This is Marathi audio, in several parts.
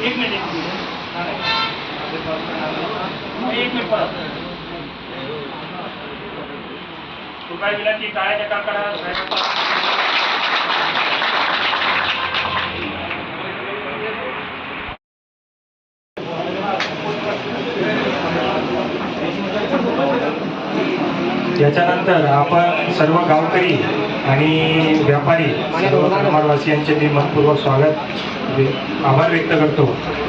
एक मिनिट परत कृपया विनंती टाळ्याच्या काकडा याच्यानंतर आपण सर्व गावकरी आणि व्यापारी कुमारवासियांचे मी मनपूर्वक स्वागत आभार व्यक्त करतो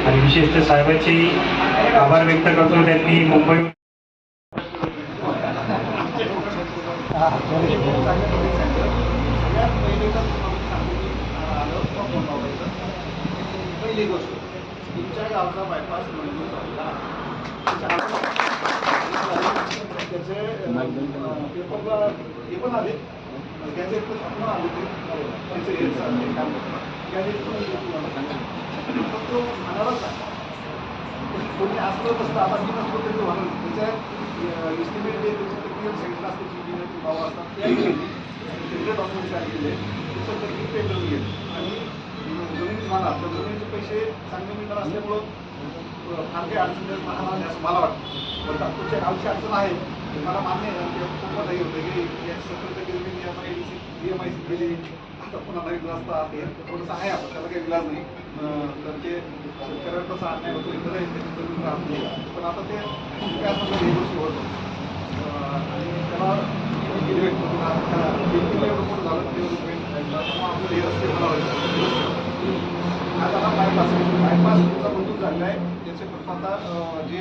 आणि विशेषतः साहेबांचे आभार व्यक्त करतो. त्यांनी मुंबई पहिली गोष्ट तुमच्या गावचा बायपास मंजूर झाला त्याचे पेपरला हे पण आले गॅजेट पण आले त्याचे हे काम गॅजेट पण तो म्हणालाच आहे कोणी असलं नसतं आता मी नसतो तरी म्हणून त्याच्या इस्टिमेट जे त्याचे टेक्निकल साईडला असते इंजिनियरचे भाव असतात त्या गेले त्याचे डॉक्युमेंट तयार केले त्याचं टेक्निक पेपर गेले आणि जमिनी म्हणा तर जमिनीचे पैसे चांगले मिळणार असल्यामुळं फार काही अडचण राहणार नाही असं मला वाटतं. बरं तुमच्या गावची अडचण आहे मला मान्य आहे खूप नाही होतं की 70% जमीन EMI केली आता पुन्हा नवीन रस्ता हे थोडंसं आहे आता त्याला काही विलाज नाही तर ते शेतकऱ्यावर कसा अन्याय होतो इथं जमीन राहत नाही पण आता ते काय समजा हे गोष्टी होतं आणि त्याला एवढं मोठं झालं तेवढं आपलं हे रस्ते बनावायचे आता हा बायपास तुमचा मंजूर झालेला आहे त्याचे फक्त आता जे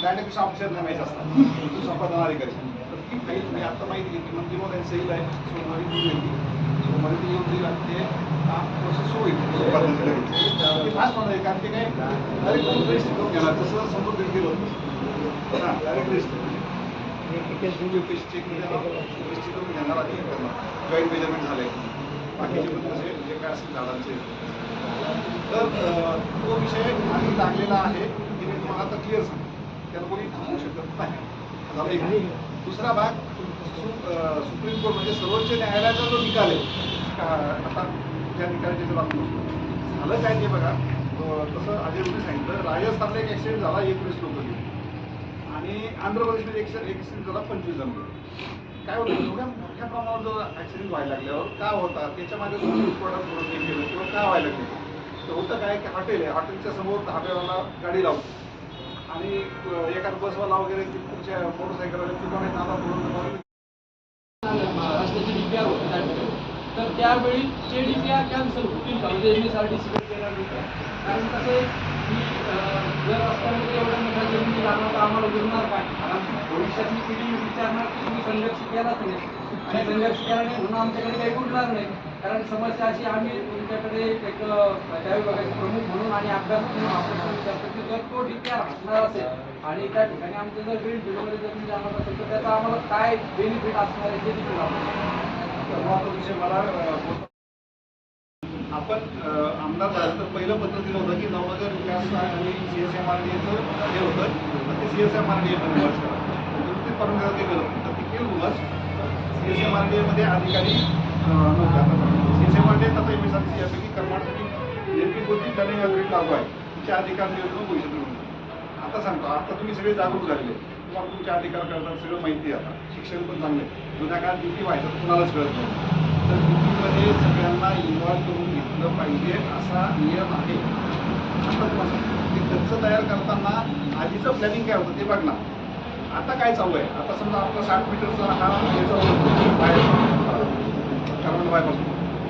डायरेक्ट ऑफिसर नेमायचे असतात संपादन अधिकारी तर ती काही मी आता माहिती घेतली म्हणजे मग त्यांनी सही आहे सोमवारी ती घेतली सोमवारी ती येऊन जाईल आणि ते प्रोसेस सुरू होईल संपादनाची ते फास्ट होणार आहे कारण ते काय डायरेक्ट रजिस्टर करून घेणार तसं समोर गेलं होतं हां डायरेक्ट रजिस्टर चेकमध्ये रजिस्टर करून घेणार आणि करणार जॉईंट मेजरमेंट झाले बाकीचे पण कसे जे काय असेल झाडांचे तर तो विषय आधी लागलेला आहे की मी तुम्हाला आता क्लिअर सांगतो त्याला कोणी थांबवू शकत नाही झालं एक. दुसरा भाग सुप्रीम कोर्ट म्हणजे सर्वोच्च न्यायालयाचा जो निकाल आहे आता त्या निकालाचे जर आपण झालं काय ते बघा तसं अजयने सांगितलं राजस्थानला एक ॲक्सिडेंट झाला 19 लोक गेले आणि आंध्र प्रदेशमध्ये एक ॲक्सिडेंट झाला 25 जण गेले. काय होतं एवढ्या मोठ्या प्रमाणावर जर ॲक्सिडेंट व्हायला लागल्यावर का होता त्याच्या मागे थोडं केलं किंवा का व्हायला लागले तर होतं काय की हॉटेल आहे हॉटेलच्या समोर धाब्यावाला गाडी लावतो आणि एखादा बसवाला वगैरे तुमच्या मोटरसायकलवाले चुकाने नादा पडून रस्त्याचे DPR होते तर त्यावेळी ते DPR कॅन्सल होतील का म्हणजे MSRTC केला नाही कारण कसं आहे की जर रस्त्यामध्ये एवढ्या मोठ्या जमिनी लागणार तर आम्हाला उरणार काय कारण भविष्यातली पिढी विचारणार की तुम्ही संघर्ष केलाच नाही आणि संघर्ष केला नाही म्हणून आमच्याकडे काही उरणार नाही कारण समस्या अशी आम्ही तुमच्याकडे एक त्या विभागाचे प्रमुख म्हणून आणि अभ्यास म्हणून आपण विचारतो की जर तो DPR असणार असेल आणि त्या ठिकाणी आमचं जर ग्रीन फील्डमध्ये जर मी जाणार असेल तर त्याचा आम्हाला काय बेनिफिट असणार आहे ते देखील महत्त्वाचा विषय मला आपण आमदार झालं तर पहिलं पत्र दिलं होतं की नवनगर विकास आणि CSMRDAचं हे होतं ते CSMRDA मध्ये मर्ज करा नुसते परवानगी ते करत तर ते केलं मर्ज CSMRDA मध्ये अधिकारी नव्हता CSMRDA आता MSRTC यापैकी कर्नाटकी MP कोणती प्लॅनिंग अग्रीड लागू आहे तिचे अधिकार नियोजन भविष्यात म्हणून आता सांगतो आता तुम्ही सगळे जागरूक झालेले तुम्हाला तुमच्या अधिकार करतात सगळं माहिती आहे आता शिक्षण पण चांगले जुन्या काळात ड्युटी व्हायचं तर कुणालाच कळत नाही तर ड्युटीमध्ये सगळ्यांना इन्व्हॉल्व करून घेतलं पाहिजे असा नियम आहे आता तुम्हाला ते खर्च तयार करताना आधीचं प्लॅनिंग काय होतं ते बघणार आता काय चालू आहे आता समजा आपला 60 मीटरचा हा कार्बन बायपासून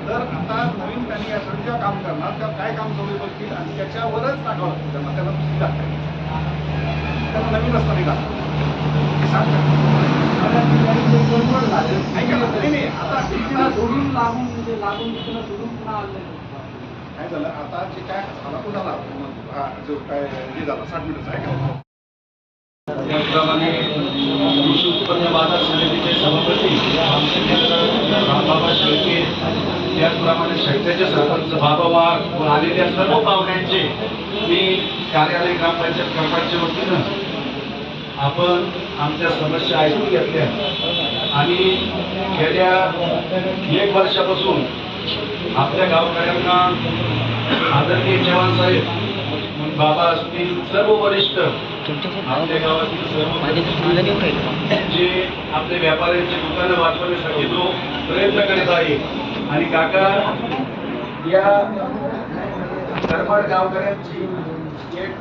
तर आता नवीन प्लॅनिंग यासाठी जेव्हा काम करणार तेव्हा काय काम चालू बघतील आणि त्याच्यावरच टाकावं लागतं त्यांना त्याला दुसरी टाकायची त्याला नवीन रस्ता निघाला सोडून लागून सोडून पुन्हा आलं काय झालं आता जे काय झाला तो झाला जो काय हे झाला 60 मीटरचा आहे का त्याचप्रमाणे कृषी उत्पन्न बाजार समितीचे सभापती आमचे मित्र रामबाबा शेळके त्याचप्रमाणे शैत्याचे सरपंच बाबा वाघ आलेल्या सर्व पाहुण्यांचे मी कार्यालय ग्रामपंचायत कर्मचाऱ्यांच्या वतीनं आपण आमच्या समस्या ऐकून घेतल्या आणि गेल्या 1 वर्षापासून आपल्या गावकऱ्यांना आदरणीय चव्हाण साहेब बाबा असतील, सर्व वरिष्ठ आपल्या गावातील सर्व जे आपले व्यापाऱ्यांची दुकानं वाचवण्यासाठी जो प्रयत्न करीत आहे. आणि काका या करमाड गावकऱ्यांची एक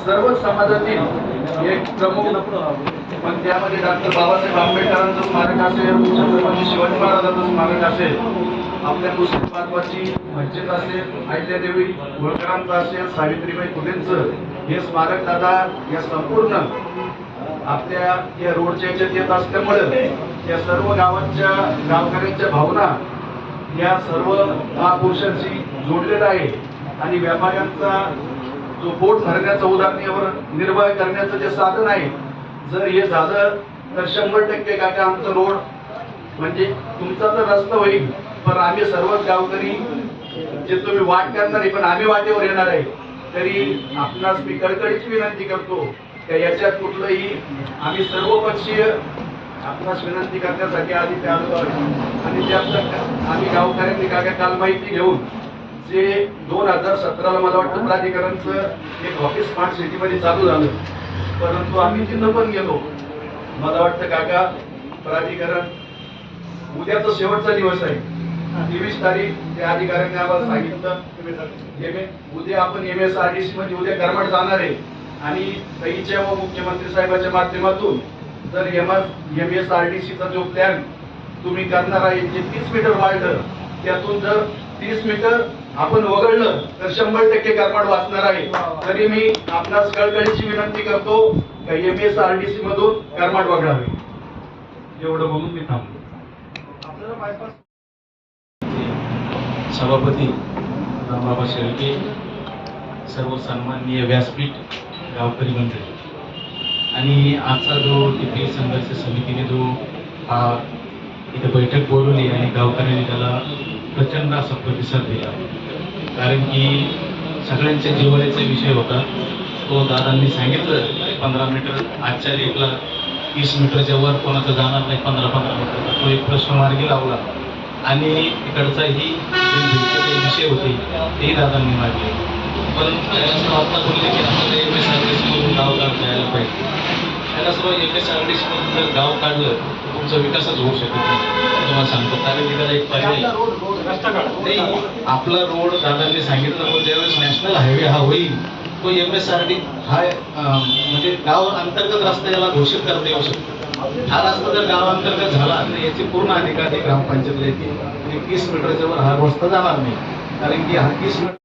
सर्व समाजातील एक प्रमुख, पण त्यामध्ये डॉक्टर बाबासाहेब आंबेडकरांचं स्मारक असेल, छत्रपती शिवाजी महाराजांचं स्मारक असेल, आपल्या मुस्लिम बांधवाची मस्जिद असेल, अहिल्यादेवी होळकरांचं असेल, सावित्रीबाई फुलेंचं हे स्मारक दादा या संपूर्ण आपल्या या रोडच्या याच्यात येत असल्यामुळे या सर्व गावांच्या गावकऱ्यांच्या भावना या सर्व महापुरुषांशी जोडलेला आहे. आणि व्यापाऱ्यांचा जो पोट भरण्याचा उदरनिर्वाह निर्वाह करण्याचं जे साधन आहे, जर हे झालं तर 100% काका आमचं रोड म्हणजे तुमचा तर रस्ता होईल, पण आम्ही सर्वच गावकरी जे तुम्ही वाट करणार आहे पण आम्ही वाटेवर येणार आहे. तरी आपणास मी कळकळीची विनंती करतो की याच्यात कुठलंही आम्ही सर्वपक्षीय आपणास विनंती करण्यासाठी आधी ते आलो आणि त्यात आम्ही गावकऱ्यांनी काका काल माहिती घेऊन जे 2017ला मला वाटतं प्राधिकरणचं एक ऑफिस स्मार्ट सिटीमध्ये चालू झालं, परंतु आम्ही तिथं पण गेलो. मला वाटतं काका प्राधिकरण उद्याचा शेवटचा दिवस आहे, 23 तारीख त्या अधिकाऱ्यांनी आम्हाला सांगितलं उद्या आपण MSRDC मध्ये उद्या करमाड जाणार आहे. आणि ताईच्या व मुख्यमंत्री साहेबांच्या माध्यमातून जर MSRDCचा जो प्लॅन तुम्ही करणार आहे जे 30 मीटर वाढलं, त्यातून जर 30 मीटर आपण वगळलं तर 100% करमाड वाचणार आहे. तरी मी आपणास कळकळीची विनंती करतो की MSRDC मधून करमाड वगळावे. एवढं बोलून मी थांबतो. आपल्याला बायपास सभापती रामबाबा शेळके, सर्व सन्माननीय व्यासपीठ, गावकरी मंडळी आणि आजचा जो टिपी संघर्ष समितीने जो हा इथे बैठक बोलवली आणि गावकऱ्यांनी त्याला प्रचंड असा प्रतिसाद दिला. कारण की सगळ्यांच्या जिव्हाळ्याचा विषय होता. तो दादांनी सांगितलं 15 मीटर, आजच्या डेटला 30 मीटरच्या वर कोणाचं जाणार नाही, 15-15 मीटर, तो एक प्रश्न मार्गी लावला. आणि तिकडचाही जे विषय होते तेही दादांनी मागले. पण त्याला आता बोलले की आपल्याला MSRDC मधून गाव काढता यायला पाहिजे. त्याला सर्व MSRDC मधून जर गाव काढलं तर तुमचा विकासच होऊ शकत नाही. तुम्हाला सांगतो, कारण की त्याला एक पर्याय नाही. आपला रोड दादांनी सांगितलं, पण ज्यावेळेस नॅशनल हायवे हा होईल तो MSRD हा म्हणजे गाव अंतर्गत रस्ता याला घोषित करता येऊ शकतो. हा रस्ता जर गावांतर्गत झाला तर याचे पूर्ण अधिकार ग्रामपंचायतला येतील आणि 30 मीटरच्या वर हा रस्ता जाणार नाही. कारण की हा 30 मीटर,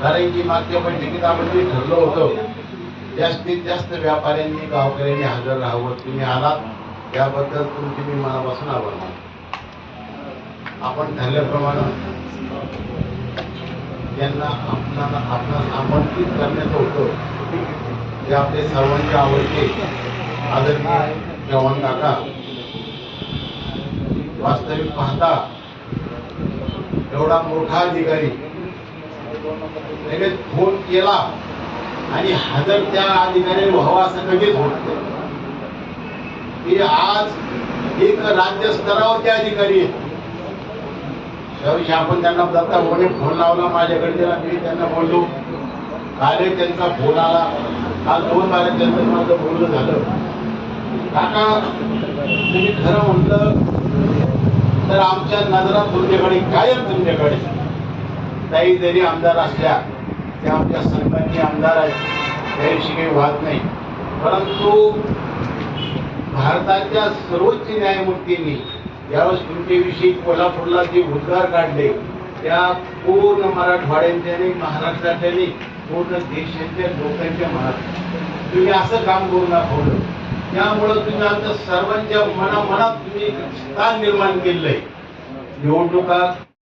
कारण की मागच्या बैठकीत आपण जे ठरलं होतं जास्तीत जास्त व्यापाऱ्यांनी गावकऱ्यांनी हजर राहावं. तुम्ही आलात त्याबद्दल तुमची मी मनापासून आभार मानतो. आपण ठरल्याप्रमाणे त्यांना आपणास आमंत्रित करण्याचं होतं ते आपले सर्वांचे आवडते आदरणीय जवान काका. वास्तविक पाहता एवढा मोठा अधिकारी लगेच फोन केला आणि हजर त्या अधिकाऱ्याने व्हावा असं कधीच होत नाही. ते आज एक राज्य स्तरावरचे अधिकारी आहेत. त्याविषयी आपण त्यांना दत्ता भाऊने फोन लावला, माझ्याकडे दिला, मी त्यांना बोललो. काल त्यांचा फोन आला, आज 2 बारा त्यांचं माझं बोलणं झालं. काका तुम्ही खरं म्हटलं तर आमच्या नजरात तुमच्याकडे कायम तुमच्याकडे काही जरी आमदार असल्या त्या आमच्या सन्माननीय आमदार आहेत, त्याविषयी काही वाद नाही. परंतु भारताच्या सर्वोच्च न्यायमूर्तींनी ज्यावेळेस तुमच्याविषयी कोल्हापूरला जे उद्गार काढले त्या पूर्ण मराठवाड्यांच्या आणि महाराष्ट्राच्या आणि पूर्ण देशाच्या लोकांच्या मनात तुम्ही असं काम करून दाखवलं. त्यामुळं तुम्ही आमच्या सर्वांच्या मनात तुम्ही एक स्थान निर्माण केलंय. निवडणुका